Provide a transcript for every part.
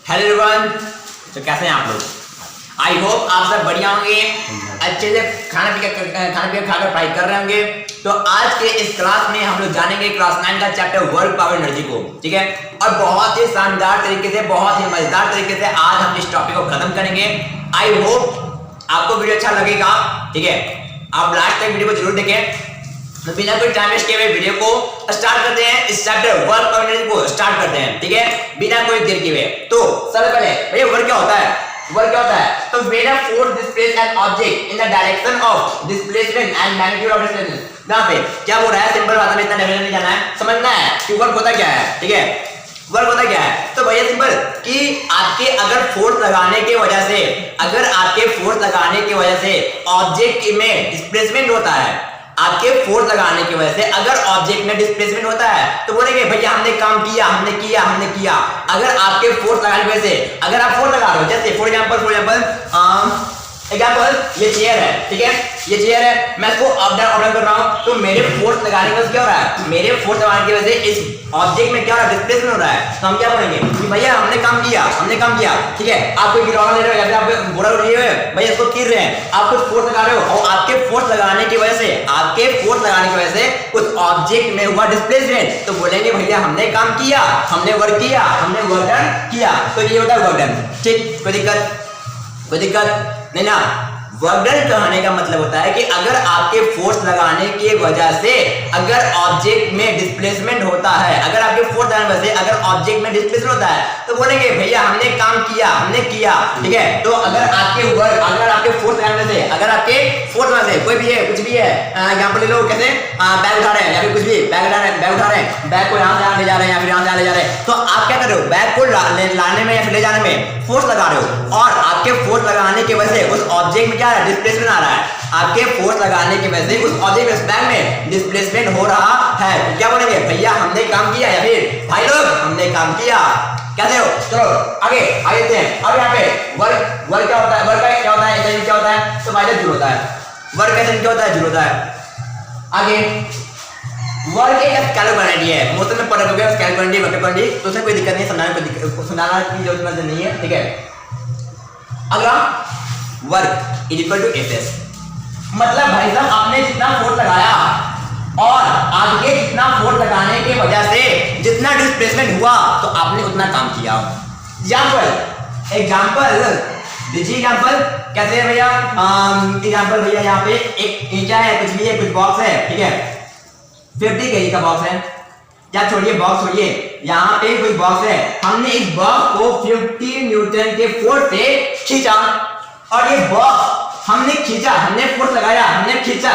Hello everyone, तो कैसे हैं आप लोग? आई होप आप सब बढ़िया होंगे, अच्छे से खाना पी खाकर पढ़ाई कर रहे होंगे। तो आज के इस क्लास में हम लोग जानेंगे क्लास 9 का चैप्टर वर्क पावर एनर्जी को, ठीक है। और बहुत ही शानदार तरीके से, बहुत ही मजेदार तरीके से आज हम इस टॉपिक को खत्म करेंगे। आई होप आपको वीडियो अच्छा लगेगा, ठीक है। आप लास्ट तक वीडियो को जरूर देखें। तो बिना कोई टाइम वेस्ट किए हुए वीडियो को स्टार्ट करते हैं। इस चैप्टर वर्क पावर एनर्जी को स्टार्ट करते हैं, ठीक है, बिना कोई देर किए हुए। तो सबसे पहले भैया वर्क क्या होता है? वर्क क्या होता है? तो when a force displace an object in the direction of displacement and magnitude of displacement. यहां पे क्या बोल रहा है? सिंपल बात है, इतना डेफिनेशन नहीं जाना है, समझना है कि वर्क होता क्या है, ठीक है। वर्क होता क्या है? तो भैया सिंपल कि आपके अगर फोर्स लगाने की वजह से, अगर आपके फोर्स लगाने की वजह से ऑब्जेक्ट में डिस्प्लेसमेंट होता है, आपके फोर्स लगाने की वजह से अगर ऑब्जेक्ट में डिस्प्लेसमेंट होता है तो बोलेंगे भैया हमने काम किया, हमने किया। अगर आपके फोर्स लगाने की वजह से, अगर आप फोर्स लगा रहे हो, जैसे फॉर एग्जांपल ये चेयर है, ठीक है, ये चेयर है, मैं इसको अप डाउन कर रहा हूं, तो मेरे फोर्स लगाने की वजह से क्या हो रहा है? मेरे फोर्स लगाने की वजह से इस ऑब्जेक्ट में क्या हो रहा है? डिस्प्लेसमेंट हो रहा है। तो हम क्या बोलेंगे कि भैया हमने काम किया, ठीक है। आप कोई गिरौना ले रहे हो या फिर आप बोरा लिए हुए भैया इसको गिर रहे हैं, आप कुछ फोर्स लगा रहे हो और आपके फोर्स लगाने की वजह से उस ऑब्जेक्ट में हुआ डिस्प्लेसमेंट, तो बोलेंगे भैया हमने काम किया, हमने वर्क डन किया। तो ये होता है वर्क डन, ठीक। कोई दिक्कत नहीं ना। वर्क डन कहने का मतलब होता है कि अगर आपके फोर्स लगाने की वजह से अगर ऑब्जेक्ट में डिस्प्लेसमेंट होता है, अगर आपके फोर्स लगाने की वजह से अगर ऑब्जेक्ट में डिस्प्लेसमेंट होता है तो बोलेंगे भैया हमने काम किया, ठीक है। तो अगर आपके फोर्स लगाने से, अगर आपके फोर्स लगाने से कोई भी है, कुछ भी है, एग्जांपल ले लो, कैसे बैग उठा रहे हैं या फिर कुछ भी बैग उठा रहे हैं, बैग को यहां से ले जा रहे हैं या फिर यहां से ले जा रहे हैं, तो आप क्या कर रहे हो? बैग को लाने में या फिर ले जाने में फोर्स लगा रहे हो, और आपके फोर्स लगाने की वजह से उस ऑब्जेक्ट में क्या डिस्प्लेसमेंट आ रहा है। आपके फोर्स लगाने की वजह से उस ऑब्जेक्ट में, बैग में डिस्प्लेसमेंट हो रहा है। तो क्या बोलेंगे? भैया हमने काम किया, या फिर भाई लोग हमने काम किया। कैसे हो? चलो आगे देखते हैं। अब यहाँ पे वर्क क्या होता है? वर्क क्या होता है? क्या होता है? तो माइनस जीरो होता है। वर्क कैसे क्या होता है? जीरो होता है। आगे वर्क एक स्केलर क्वांटिटी है, मोशन में पढ़ गए स्केलर क्वांटिटी, वेक्टर क्वांटिटी, तो उसमें कोई दिक्कत नहीं है, समझाना की जरूरत नहीं है, ठीक है। अगला work is equal to FS, मतलब भाई साहब आपने जितना फोर्स लगाया और आगे जितना फोर्स लगाने की वजह से जितना डिस्प्लेसमेंट हुआ तो आपने उतना काम किया। एग्जांपल दीजिए। एग्जांपल कैसे है भैया? एग्जांपल भैया यहाँ पे एक ईंटा है, कुछ भी है, कुछ बॉक्स है, ठीक है, 50 केजी का बॉक्स है, या छोड़िए बॉक्स छोड़िए, यहाँ पे कोई बॉक्स है, हमने इस बॉक्स को 50 न्यूटन के फोर्स से खींचा, और ये बॉक्स हमने फोर्स लगाया, हमने खींचा,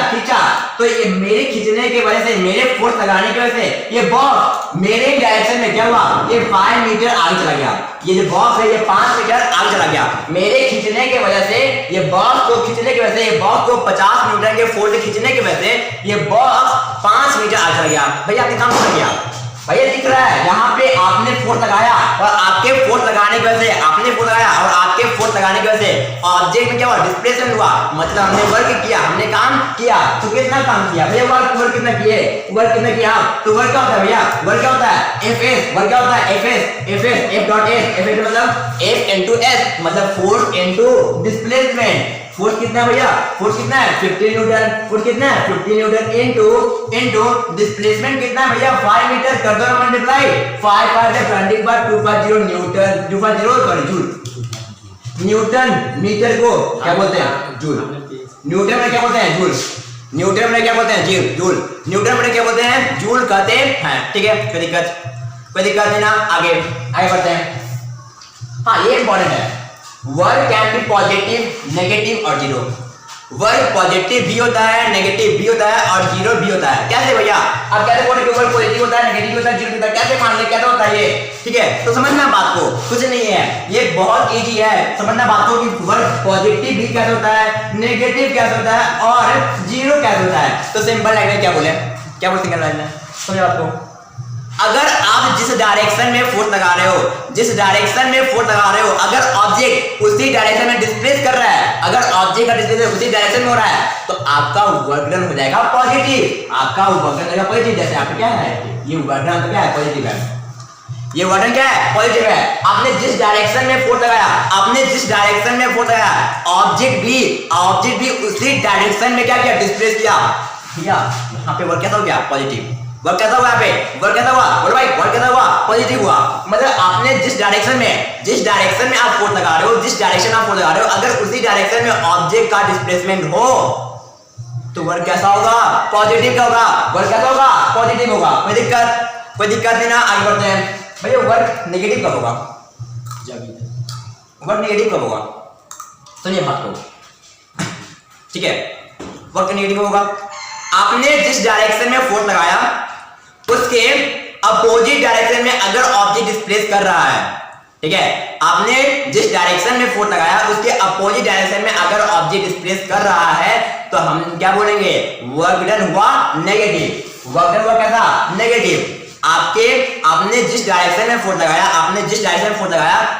तो ये मेरे खींचने की वजह से, मेरे फोर्स लगाने की वजह से ये बॉक्स मेरे डायरेक्शन में क्या हुआ? ये 5 मीटर आगे चला गया। ये जो बॉक्स है ये 5 मीटर आगे चला गया मेरे खींचने की वजह से। ये बॉक्स को खींचने की वजह से, ये बॉक्स को 50 न्यूटन के फोर्स से खींचने की वजह से ये बॉक्स 5 मीटर आगे चला गया। भैया आपने काम कर दिया, भैया दिख रहा है यहाँ पे आपने फोर्स लगाया, और आपके फोर्स लगाने की वजह से, आपने फोर्स लगाया और आपके फोर्स लगाने की वजह से ऑब्जेक्ट में क्या हुआ? डिस्प्लेसमेंट हुआ, मतलब हमने वर्क किया, हमने काम किया। तो कितना काम किया भैया? वर्क कितना किए? वर्क कितना किया? तो वर्क क्या होता है भैया? वर्क क्या होता है? एफएस। वर्क क्या होता है? FS F dot S. FS मतलब एफ इनटू एस, मतलब फोर्स इनटू डिस्प्लेसमेंट। फोर्स कितना है भैया? फोर्स कितना है? 50 न्यूटन। फोर्स कितना है? 50 न्यूटन इनटू डिस्प्लेसमेंट कितना है भैया? 5 मीटर। कर दो मल्टीप्लाई, 5 5 से 20 बार 250 newton, 250 sorry joule. Newton meter को क्या बोलते हैं? जूल। न्यूटन में क्या बोलते हैं? जूल। न्यूटन में क्या बोलते हैं? जूल। न्यूटन में क्या बोलते हैं? जूल कहते हैं, ठीक है। कोई दिक्कत नहीं ना। आगे बढ़ते हैं। हाँ ये इंपॉर्टेंट है, work can be positive, negative और जीरो। वर्क पॉजिटिव भी होता है, नेगेटिव भी होता है और जीरो भी होता है। कैसे भैया? आप कैसे बोले कि वर्क पॉजिटिव होता है, नेगेटिव होता है, जीरो होता है? कैसे मान ले, कैसे होता है ये? ठीक है, तो समझना बात को, कुछ नहीं है, ये बहुत इजी है समझना बात को कि वर्क पॉजिटिव भी कैसे होता है, नेगेटिव कैसे होता है और जीरो कैसे होता है। तो सिंपल लैंग्वेज क्या बोले समझो आपको। अगर आप जिस डायरेक्शन में फोर्स लगा रहे हो, अगर ऑब्जेक्ट उसी डायरेक्शन में डिस्प्लेस कर रहा है, अगर ऑब्जेक्ट का डिस्प्लेस उसी डायरेक्शन में हो रहा है, तो आपका वर्क डन हो जाएगा पॉजिटिव। जैसे आपका क्या है, ये वर्क डन क्या है? पॉजिटिव है। ये वर्डन क्या है? पॉजिटिव है। आपने जिस डायरेक्शन में फोर्स लगाया, आपने जिस डायरेक्शन में फोर्स लगाया, ऑब्जेक्ट भी उसी डायरेक्शन में क्या किया? डिस्प्लेस किया। यहाँ पे वर्क कैसा हो गया? पॉजिटिव। वर्क कैसा हुआ? यहाँ पे वर्क कैसा हुआ? बोलो भाई, वर्क कैसा हुआ? पॉजिटिव हुआ। मतलब आपने जिस डायरेक्शन में आप फोर्स लगा रहे हो, जिस डायरेक्शन आप फोर्स लगा रहे हो, अगर उसी डायरेक्शन में ऑब्जेक्ट का डिस्प्लेसमेंट हो तो वर्क कैसा होगा? पॉजिटिव का होगा। वर्क कैसा होगा? पॉजिटिव होगा। कोई दिक्कत नहीं ना। आगे बढ़ते हैं भैया। वर्क नेगेटिव कब होगा? वर्क नेगेटिव कब होगा? सुनिए बात को, ठीक है। वर्क नेगेटिव होगा, आपने जिस डायरेक्शन में फोर्स लगाया उसके अपोजिट डायरेक्शन में अगर ऑब्जेक्ट डिस्प्लेस कर रहा है, ठीक है। आपने जिस डायरेक्शन में फोर्स लगाया उसके अपोजिट डायरेक्शन में अगर ऑब्जेक्ट डिस्प्लेस कर रहा है तो हम क्या बोलेंगे? वर्क डन हुआ नेगेटिव। वर्क डन हुआ कैसा? नेगेटिव। आपने जिस डायरेक्शन में फोर्स लगाया,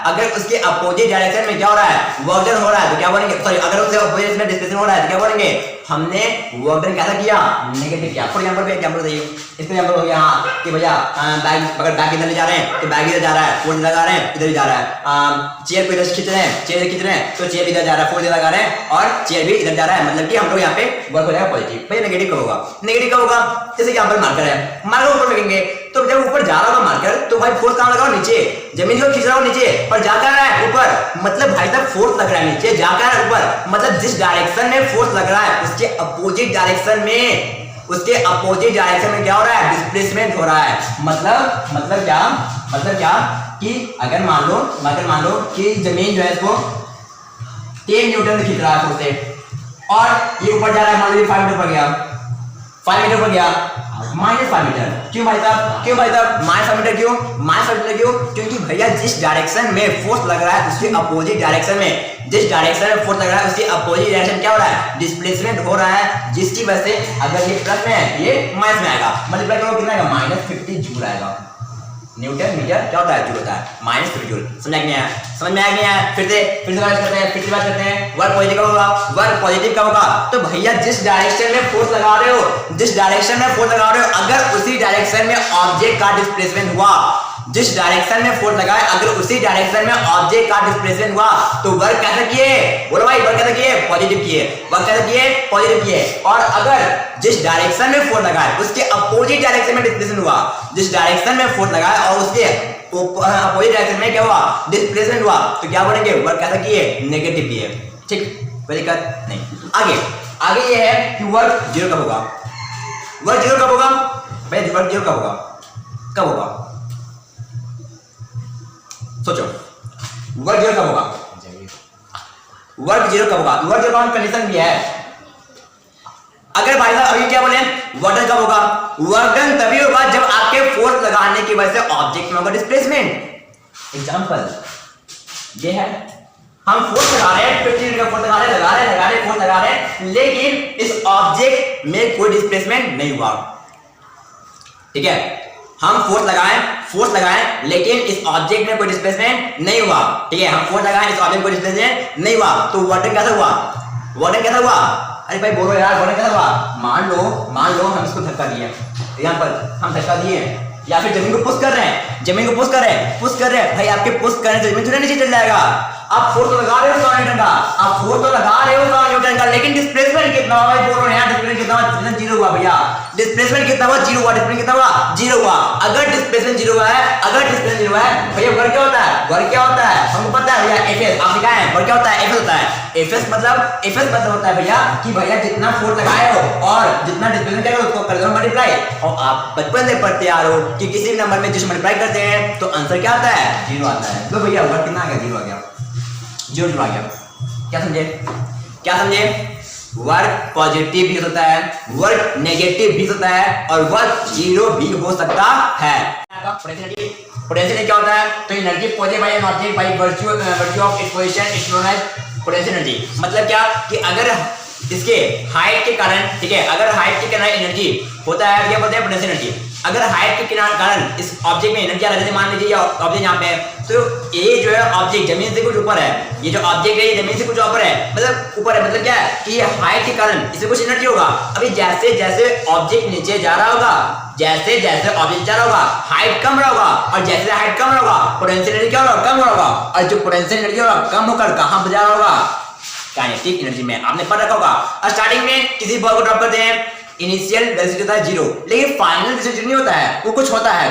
अगर उसके अपोजिट डायरेक्शन में क्या हो रहा है? वर्क डन हो रहा है तो क्या बोलेंगे? सॉरी, अगर उसके अपोजिट में डिस्प्लेसमेंट हो रहा है तो क्या बोलेंगे? हमने वर्क डन कैसा किया? नेगेटिव किया। फॉर एग्जांपल पे एग्जांपल बताइए। इसका एग्जांपल हो गया कि भैया बैग, अगर बैग इधर ले जा रहे हैं तो बैग इधर जा रहा है, फोर्स लगा रहे हैं इधर ही जा रहा है। चेयर को इधर खींच रहे हैं तो चेयर इधर जा रहा है, फोर्स लगा रहे हैं और चेयर भी इधर जा रहा है। मतलब कि हम लोग यहाँ पे वर्क हो जाएगा पॉजिटिव। भैया नेगेटिव कब होगा? नेगेटिव कब होगा? जैसे कि यहाँ पर मार्कर है, मार्कर ऊपर रखेंगे तो जब ऊपर जा रहा होगा मार्कर तो भाई फोर्स कहाँ लगाओ? नीचे। जमीन को खींच रहा हो नीचे, पर जा कर रहा है ऊपर। मतलब भाई साहब फोर्स लग रहा है नीचे, जा कर ऊपर। मतलब जिस डायरेक्शन में फोर्स लग रहा है उसके अपोजिट डायरेक्शन में क्या हो रहा है? डिस्प्लेसमेंट हो रहा है। मतलब क्या कि अगर मान लो कि जमीन जो है इसको 10 न्यूटन खींच रहा है फोर्स से और ये ऊपर जा रहा है, मान लो 5 मीटर पर गया, 5 मीटर पर गया, -5 मीटर। क्यों भाई साहब -5 मीटर क्यों? क्योंकि भैया जिस डायरेक्शन में फोर्स लग रहा है उसके अपोजिट डायरेक्शन में क्या हो रहा है? डिस्प्लेसमेंट हो रहा है, जिसकी वजह से अगर ये प्लस में है ये माइनस में आएगा। मल्टीप्लाई करो कितना आएगा? -50 जूल आएगा। न्यूटन मीटर क्या होता है? जूल होता है। -50 जूल। समझ में आया? फिर से बात करते हैं। वर्क पॉजिटिव कब होगा? वर्क पॉजिटिव कब होगा? तो भैया जिस डायरेक्शन में फोर्स लगा रहे हो, अगर उसी डायरेक्शन में ऑब्जेक्ट का डिस्प्लेसमेंट हुआ, जिस डायरेक्शन में फोर्स लगाए अगर उसी डायरेक्शन में ऑब्जेक्ट का डिस्प्लेसमेंट हुआ तो वर्क कैसे किए? बोलो भाई, वर्क कैसे किए? पॉजिटिव किए। और अगर जिस डायरेक्शन में फोर्स लगाए उसके अपोजिट डायरेक्शन में डिस्प्लेसमेंट हुआ, जिस डायरेक्शन में फोर्स लगाए और उसके अपोजिट डायरेक्शन में क्या हुआ? डिस्प्लेसमेंट हुआ, तो क्या बोलेंगे? वर्क कैसे किए? नेगेटिव किए। ठीक, कोई दिक्कत नहीं। आगे ये है कि वर्क जीरो कब होगा? वर्क जीरो कब होगा? सोचो, वर्क जीरो कब होगा? वर्क जीरो का कंडीशन भी है। अगर भाई साहब अभी क्या बोले? वर्क डन कब होगा? वर्क डन तभी होगा जब आपके फोर्स लगाने की वजह से ऑब्जेक्ट में होगा डिस्प्लेसमेंट। एग्जांपल ये है, हम फोर्स लगा रहे हैं, 50 का फोर्स लगा रहे हैं, लेकिन इस ऑब्जेक्ट में कोई डिस्प्लेसमेंट नहीं हुआ। ठीक है, हम फोर्स लगाएं लेकिन इस ऑब्जेक्ट में कोई डिस्प्लेसमेंट नहीं हुआ। ठीक है, हम फोर्स लगाएं, इस ऑब्जेक्ट में कोई डिस्प्लेसमेंट नहीं हुआ, तो वर्क डन कैसा हुआ? अरे भाई बोलो यार, वर्क डन कैसा हुआ? मान लो हम इसको धक्का दिए, एग्जांपल हम धक्का दिए, या फिर जमीन को पुश कर रहे हैं, भाई आपके पुश करने से जमीन थोड़ा नीचे चल जाएगा। आप फोर्स तो लगा रहे हो 100 न्यूटन का, लेकिन डिस्प्लेसमेंट कितना हुआ? भाई बोलो यार, डिस्प्लेसमेंट कितना हुआ? जीरो हुआ भैया। डिस्प्लेसमेंट कितना हुआ? जीरो हुआ। अगर डिस्प्लेसमेंट जीरो हुआ है भैया, वर्क क्या होता है? हमको पता है भैया, एफएस आप लिखा है। वर्क क्या होता है? एफएस होता है। एफएस मतलब होता है भैया कि भैया जितना फोर्स लगाए हो और जितना डिस्प्लेसमेंट करेगा उसको कर दो मल्टीप्लाई। और आप बचपन से पढ़ते आ रहे हो कि किसी भी नंबर में जिस मल्टीप्लाई करते हैं तो आंसर क्या आता है? जीरो आता है। तो भैया वर्क कितना आ गया? जीरो आ गया। क्या समझे? वर्क पॉजिटिव भी हो सकता है, वर्क नेगेटिव भी हो सकता है और वर्क जीरो भी हो सकता है। पोटेंशियल क्या होता है? तो energy positive by an object by virtue of its position is known as potential energy. मतलब क्या कि अगर इसके हाइट के कारण, ठीक है, अगर हाइट के कारण एनर्जी होता है क्या बोलते हैं? Potential energy. अगर हाइट के कारण इस ऑब्जेक्ट में एनर्जी आ रही है, मान लीजिए ऑब्जेक्ट यहाँ पे है, तो ये जो है ऑब्जेक्ट जमीन से कुछ ऊपर है, ये जो ऑब्जेक्ट है ये जमीन से कुछ ऊपर है, मतलब क्या है कि ये हाइट के कारण इसे कुछ एनर्जी होगा। अभी जैसे ऑब्जेक्ट नीचे जा रहा होगा जैसे जैसे ऑब्जेक्ट ज्यादा होगा हाइट कम होगा, और जैसे हाइट कम होगा पोटेंशियल एनर्जी क्या होगा, कम होगा। और जो पोटेंशियल एनर्जी होगा कम होकर कहां जा रहा होगा, काइनेटिक एनर्जी में। आपने पढ़ रखा होगा। और स्टार्टिंग में किसी बॉल को ड्रॉप करते हैं, इनिशियल वेलोसिटी होता है 0, लेकिन फाइनल वेलोसिटी नहीं होता है, वो कुछ होता है।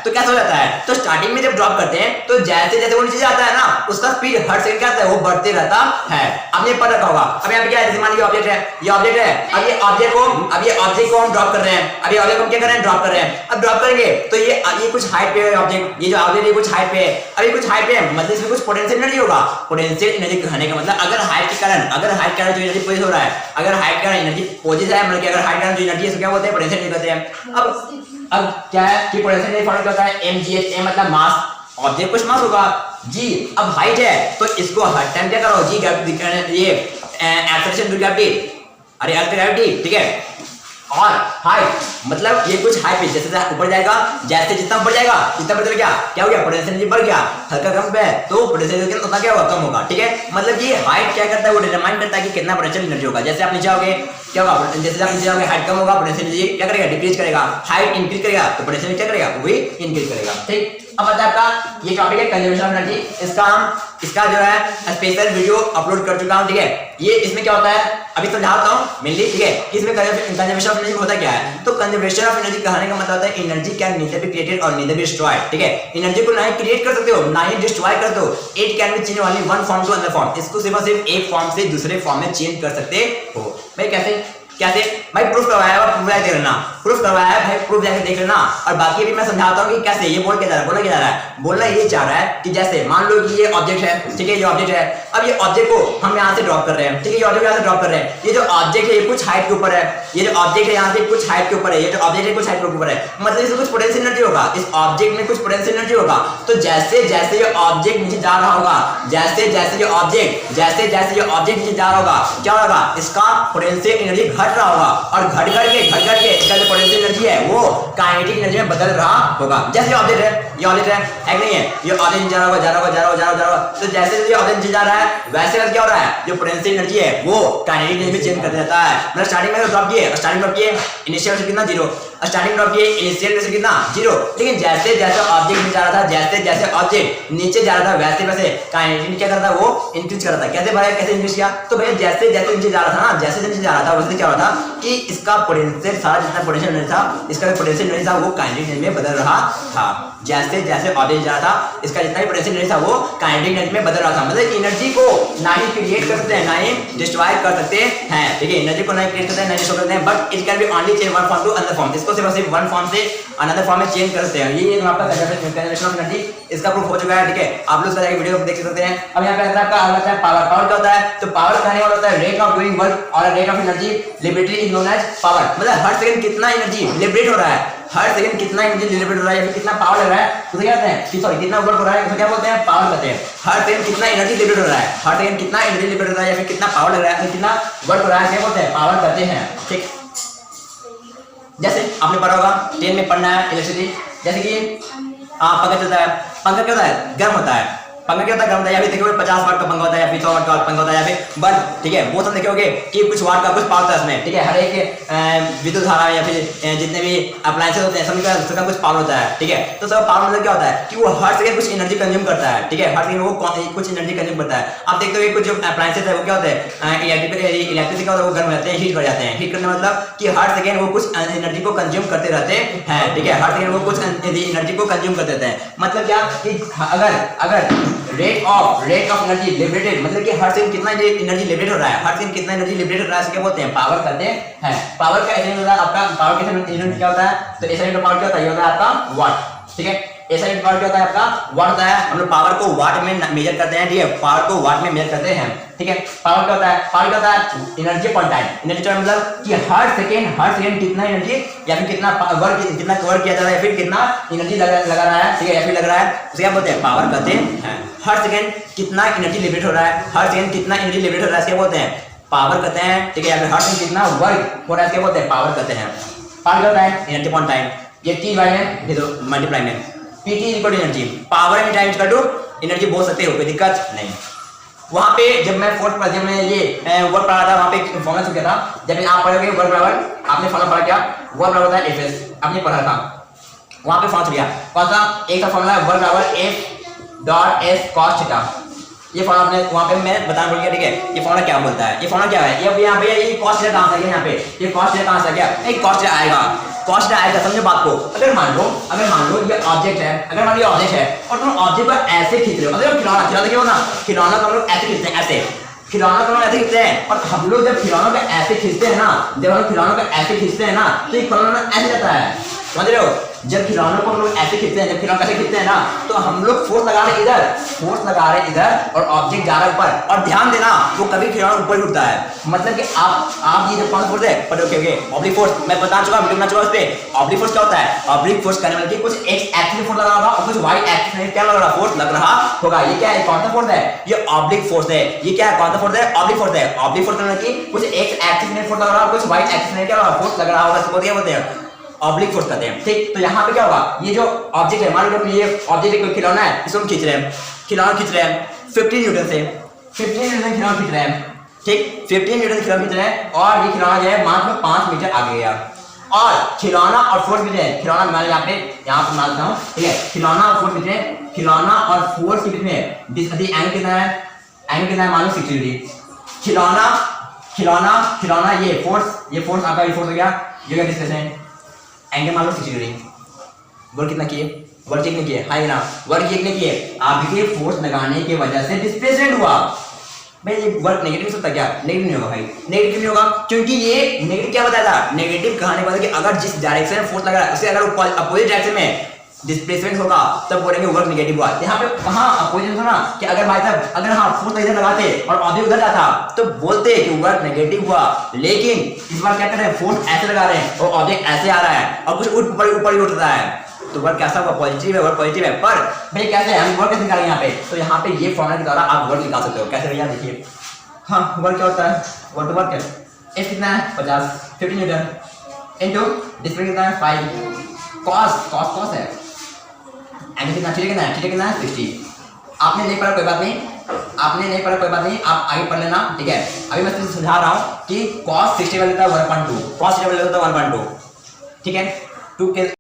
तो कैसे हो जाता है, तो स्टार्टिंग में जब ड्रॉप करते हैं तो जैसे जैसे वो नीचे जाता है ना, उसका स्पीड हर सेकंड क्या होता है, वो बढ़ते रहता है। आपने पढ़ रखा होगा। अब यहाँ पे क्या है, जैसे मान लीजिए ऑब्जेक्ट है, ये ऑब्जेक्ट है। अब ये ऑब्जेक्ट को हम ड्रॉप कर रहे हैं। अब ये ऑब्जेक्ट को हम क्या कर रहे हैं, ड्रॉप कर रहे हैं। अब ड्रॉप करेंगे तो ये कुछ हाइट पे है ऑब्जेक्ट, ये जो ऑब्जेक्ट है कुछ हाइट पे है। अब ये कुछ हाइट पे है, मतलब इसमें कुछ पोटेंशियल एनर्जी होगा। पोटेंशियल एनर्जी कहने का मतलब अगर हाइट के कारण जो एनर्जी पोजिस हो रहा है, अगर हाइट का एनर्जी पोजिस है, मतलब कि अगर हाइट का जो एनर्जी है क्या बोलते हैं, पोटेंशियल एनर्जी कहते हैं। अब क्या है कि पोटेंशियल एनर्जी फॉर्मूला क्या होता है, mgh। m मतलब मास, ऑब्जेक्ट कुछ मास होगा। g अब हाइट है तो इसको हर टाइम क्या करो, g ये एक्सेलरेशन टू ग्रेविटी, अरे अर्थ ग्रेविटी, ठीक है। और हाइट मतलब ये कुछ हाइट पे जैसे ऊपर जाएगा, जैसे जितना ऊपर जाएगा जितना बढ़ गया क्या हो गया, पोटेंशियल एनर्जी बढ़ गया। हल्का कम पे तो पोटेंशियल एनर्जी उतना क्या होगा, कम होगा, ठीक है। मतलब ये हाइट क्या करता है, वो डिटरमाइन करता है कि कितना पोटेंशियल एनर्जी होगा। जैसे आप नीचे आओगे क्या होगा, जैसे आप नीचे जाओगे हाइट कम होगा, पोटेंशियल एनर्जी क्या करेगा, डिक्रीज करेगा। हाइट इंक्रीज करेगा तो पोटेंशियल एनर्जी क्या करेगा, वो भी इंक्रीज करेगा, ठीक। अब आता है आपका ये टॉपिक है कंजर्वेशन ऑफ एनर्जी। इसका जो है स्पेशल वीडियो अपलोड कर चुका हूं, ठीक है। ये इसमें क्या होता है अभी समझाता हूं मेनली, ठीक है। इसमें कंजर्वेशन ऑफ एनर्जी होता क्या है, तो कंजर्वेशन ऑफ एनर्जी कहने का मतलब होता है energy can neither be created और नीदर बी डिस्ट्रॉयड, ठीक है। एनर्जी को ना ही क्रिएट कर सकते हो ना ही डिस्ट्रॉय कर दो। It can be change only one form to another form, इसको सिर्फ एक फॉर्म से दूसरे फॉर्म में चेंज कर सकते हो। भाई कैसे भाई प्रूफ करवाया है, प्रूफ देख लेना, प्रूफ करवाया है भाई, प्रूफ जाके देख लेना। और बाकी भी मैं समझाता हूं कि कैसे ये बोल के जा रहा है, बोलना क्या जा रहा है, बोलना ये चाह रहा है कि जैसे मान लो कि ये ऑब्जेक्ट है, ठीक है, ये ऑब्जेक्ट है। अब ये ऑब्जेक्ट को हम यहां से ड्रॉप कर रहे हैं, ठीक है, ये ऑब्जेक्ट यहां से ड्रॉप कर रहे हैं। ये जो ऑब्जेक्ट है ये कुछ हाइट के ऊपर है, ये जो ऑब्जेक्ट है यहां से कुछ हाइट के ऊपर है, ये जो ऑब्जेक्ट है कुछ हाइट के ऊपर है, मतलब इसमें कुछ पोटेंशियल एनर्जी होगा, इस ऑब्जेक्ट में कुछ पोटेंशियल एनर्जी होगा। तो जैसे जैसे ये ऑब्जेक्ट नीचे जा रहा होगा, जैसे जैसे ये ऑब्जेक्ट नीचे जा रहा होगा, क्या होगा, इसका पोटेंशियल एनर्जी घट रहा होगा, और घट करके इसका जो पोटेंशियल एनर्जी है वो काइनेटिक एनर्जी में बदल रहा होगा। जैसे ऑब्जेक्ट है, ये ऑब्जेक्ट है नहीं है, ये ऑब्जेक्ट जा रहा होगा, तो जैसे ये ऑब्जेक्ट जा रहा है वैसे क्या हो रहा है, जो पोटेंशियल एनर्जी है वो काइनेटिक एनर्जी में चेंज कर देता है। मतलब स्टार्टिंग में ड्रॉप किए इनिशियल वेलोसिटी कितना 0, स्टार्टिंग ड्रॉप किए इनिशियल वेलोसिटी कितना 0, लेकिन जैसे जैसे ऑब्जेक्ट नीचे जा रहा था, जैसे जैसे ऑब्जेक्ट नीचे जा रहा था वैसे वैसे काइनेटिक क्या करता है, वो इंक्रीज कर रहा था। कैसे भाई, कैसे इंक्रीज किया, तो भैया जैसे जैसे नीचे जा रहा था ना, जैसे नीचे जा रहा था वैसे क्या हो रहा था कि इसका पोटेंशियल सारा जितना पोटेंशियल एनर्जी था, इसका पोटेंशियल एनर्जी था वो काइनेटिक एनर्जी में बदल रहा था। जैसे जैसे ऑब्जेक्ट जा रहा था इसका जितना भी पोटेंशियल एनर्जी था वो काइनेटिक एनर्जी में बदल रहा था। मतलब एनर्जी को ना ही क्रिएट कर सकते हैं ना ही डिस्ट्रॉय कर सकते हैं, ठीक है। एनर्जी को ना ही क्रिएट करते हैं ना ही डिस्ट्रॉय करते हैं, but it can be only change one form to another form, इसको सिर्फ वन फॉर्म से अनदर फॉर्म में चेंज कर सकते हैं। ये आपका कंजर्वेशन ऑफ एनर्जी, इसका प्रूफ हो चुका है, ठीक है। आप लोग जाके वीडियो देख सकते हैं। अब यहाँ पे आपका आता है पावर। पावर क्या होता है, तो पावर कहने वाला होता है रेट ऑफ डूइंग वर्क और rate of energy liberately is known as power. मतलब हर सेकंड कितना एनर्जी लिबरेट हो रहा है, हर सेकंड कितना एनर्जी लिबरेट हो रहा है, या फिर कितना पावर लग रहा है, उसे क्या कहते हैं, सॉरी कितना वर्क हो रहा है, उसे क्या बोलते हैं, पावर कहते हैं। हर सेकंड कितना एनर्जी लिबरेट हो रहा है, हर सेकंड कितना एनर्जी लिबरेट हो रहा है, या फिर कितना पावर लग रहा है, कितना वर्क हो रहा है, क्या बोलते हैं, पावर कहते हैं, ठीक। जैसे आपने पढ़ा होगा 10 में पढ़ना है इलेक्ट्रिसिटी, जैसे कि पंखा चलता है, पंखा क्या होता है, गर्म होता है, पंखा क्या होता है, गर्म होता है। या फिर देखोगे 50 वाट का पंखा होता है, या फिर 100 वाट का पंखा होता है, या फिर बट ठीक है वो सब देखोगे कि कुछ वाट का कुछ पावर होता है इसमें, ठीक है। हर एक विद्युत धारा या फिर जितने भी अप्लायंसेस होते हैं सबका कुछ पावर होता है, ठीक है। तो सब पावर मतलब क्या होता है कि वो हर सेकंड कुछ एनर्जी कंज्यूम करता है, ठीक है। हर सेकंड वो कुछ एनर्जी कंज्यूम करता है। आप देखते हो कुछ जो अप्लायंसेस है वो क्या होते हैं, इलेक्ट्रिसिटी का वो गर्म रहते हैं, हीट कर जाते हैं। हीट करने मतलब कि हर सेकंड वो कुछ एनर्जी को कंज्यूम करते रहते हैं, ठीक है। हर सेकंड वो कुछ एनर्जी को कंज्यूम कर देते हैं। मतलब क्या कि अगर रेट ऑफ एनर्जी लिबरेटेड, मतलब कि हर सेकंड कितना एनर्जी लिबरेट हो रहा है, हर सेकंड कितना एनर्जी लिबरेट हो रहा है, इसके बोलते हैं पावर कहते हैं। पावर का यूनिट होता है आपका, पावर का यूनिट क्या होता है, तो ऐसा यूनिट पावर क्या होता है, ये होता है आपका वाट, ठीक है। ऐसा यूनिट पावर क्या होता है आपका, वाट होता है। हम लोग पावर को वाट में मेजर करते हैं, ठीक है, पावर को वाट में मेजर करते हैं, ठीक है। पावर क्या होता है, पावर क्या होता है, एनर्जी पर टाइम। एनर्जी मतलब कि हर सेकंड कितना एनर्जी या फिर कितना वर्क किया जा रहा है, या फिर कितना एनर्जी लगा रहा है, ठीक है, या फिर लग रहा है, उसे क्या बोलते हैं, पावर कहते हैं। हर सेकंड कितना एनर्जी लिबरेट हो रहा है, हर सेकंड कितना एनर्जी लिबरेट हो रहा है, इसके बोलते हैं पावर कहते हैं, ठीक है। या फिर हर सेकंड कितना वर्क हो रहा है, इसके बोलते हैं पावर कहते हैं। पावर क्या होता है, एनर्जी अपॉन टाइम। ये T बाय में, ये तो मल्टीप्लाई में PT equal to energy, power में टाइम इक्वल टू एनर्जी बोल सकते हो, कोई दिक्कत नहीं। वहां पे जब मैं फोर्थ पर जब मैं ये वर्क पढ़ा था वहां पे फॉर्मूला क्या था, जब आप पढ़ोगे वर्क बराबर आपने फॉर्मूला पढ़ा क्या, वर्क बराबर होता है एफ एस, आपने पढ़ा था वहां पे फॉर्मूला दिया कौन सा, एक का फॉर्मूला है वर्क बराबर F dot S cos theta. ये फॉर्मूला आपने वहां पे मैं बताना भूल गया, ठीक है। ये फॉर्मूला क्या बोलता है, ये फॉर्मूला क्या है, ये यहाँ पे ये कॉस थीटा कहां से आ गया, यहाँ पे ये कॉस थीटा कहां से आ गया, एक कॉस थीटा आएगा, कॉस थीटा आएगा, समझो बात को। अगर मान लो ये ऑब्जेक्ट है, अगर मान लो ये ऑब्जेक्ट है और तुम ऑब्जेक्ट को ऐसे खींच रहे हो, मतलब खिलौना देखो ना, खिलौना को हम लोग ऐसे खींचते हैं, ऐसे खिलौना को ऐसे खींचते हैं, और हम लोग जब खिलौनों को ऐसे खींचते हैं ना, जब हम खिलौनों को ऐसे खींचते हैं ना, तो ये खिलौना ऐसे जाता है, समझ रहे हो। जब खिलौनों को हम लोग ऐसे खींचते हैं, जब खिलौना कैसे खींचते हैं ना, तो हम लोग फोर्स लगा रहे इधर, फोर्स लगा रहे इधर, और ऑब्जेक्ट जा रहा है ऊपर। और ध्यान देना वो कभी खिलौना ऊपर ही उठता है, मतलब कि आप ये जो कौन फोर्स है, पर ओके ऑब्लिक फोर्स मैं बता चुका, वीडियो बना चुका उस पे। ऑब्लिक फोर्स क्या होता है, ऑब्लिक फोर्स करने वाले कुछ एक्स एक्सिस में फोर्स लगा होगा और कुछ वाई एक्सिस में क्या लग रहा फोर्स लग रहा होगा। ये क्या है, कौन सा फोर्स है, ये ऑब्लिक फोर्स है। ये क्या है, कौन सा फोर्स है, ऑब्लिक फोर्स है। ऑब्लिक फोर्स करने की कुछ एक्स एक्सिस में फोर्स लग रहा होगा, कुछ वाई एक्सिस में क्या फोर्स लग रहा होगा, इसको क्या बोलते हैं, ऑब्लिक फोर्स कहते हैं, ठीक। तो यहाँ पे क्या होगा, ये जो ऑब्जेक्ट है, मान लो ये ऑब्जेक्ट कोई खिलौना है, इसको हम खींच रहे हैं, खिलौना खींच रहे हैं 15 न्यूटन से, 15 न्यूटन खिलौना खींच रहे हैं, ठीक, 15 न्यूटन खिलौना खींच रहे हैं, और ये खिलौना जो है मात्र 5 मीटर आगे गया, और खिलौना और फोर्स बीच में, खिलौना मान यहाँ पे मानता हूँ, ठीक है, खिलौना और फोर्स बीच में, खिलौना और फोर्स के बीच में एंगल कितना है, एंगल कितना है, मान लो 60 डिग्री। खिलौना ये फोर्स आपका ये फोर्स हो गया, ये डिस्प्लेसमेंट, एंगल मान लो 60 डिग्री। वर्क कितना किए, वर्क चेक नहीं किए, हां ना, वर्क चेक नहीं किए, आपके फोर्स लगाने की वजह से डिस्प्लेसमेंट हुआ। भाई ये वर्क नेगेटिव सकता क्या, नेगेटिव नहीं होगा भाई, नेगेटिव नहीं होगा, क्योंकि ये नेगेटिव क्या बताया था, नेगेटिव कहने वाला कि अगर जिस डायरेक्शन में फोर्स लगा है उससे अगर अपोजिट डायरेक्शन में डिस्प्लेसमेंट होगा तब बोलेंगे वर्क नेगेटिव हुआ। यहाँ पे कहाँ अपोजिट होना कि अगर भाई साहब अगर हाँ फोर्स इधर लगाते और ऑब्जेक्ट उधर जाता तो बोलते कि वर्क नेगेटिव हुआ, लेकिन इस बार क्या कर रहे हैं, फोर्स ऐसे लगा रहे हैं और ऑब्जेक्ट ऐसे आ रहा है और कुछ ऊपर ही उठ रहा है, तो वर्क कैसा हुआ, पॉजिटिव है, वर्क पॉजिटिव है। पर भाई कैसे हम वर्क कैसे निकालेंगे यहाँ पे, तो यहाँ पे ये फॉर्मूला के द्वारा आप वर्क निकाल सकते हो। कैसे भैया देखिए, हाँ वर्क क्या होता है, वर्क है एफ कितना है 50 न्यूटन इनटू डिस्प्लेसमेंट कितना है 5 कॉस है, एंगल कितना कितना है 60। आपने नहीं पढ़ा कोई बात नहीं, आप आगे पढ़ लेना, ठीक है। अभी मैं तुझे समझा रहा हूँ कि cos 60 वाले का 1.2, cos 60 वाले का 1.2, ठीक है। 2 के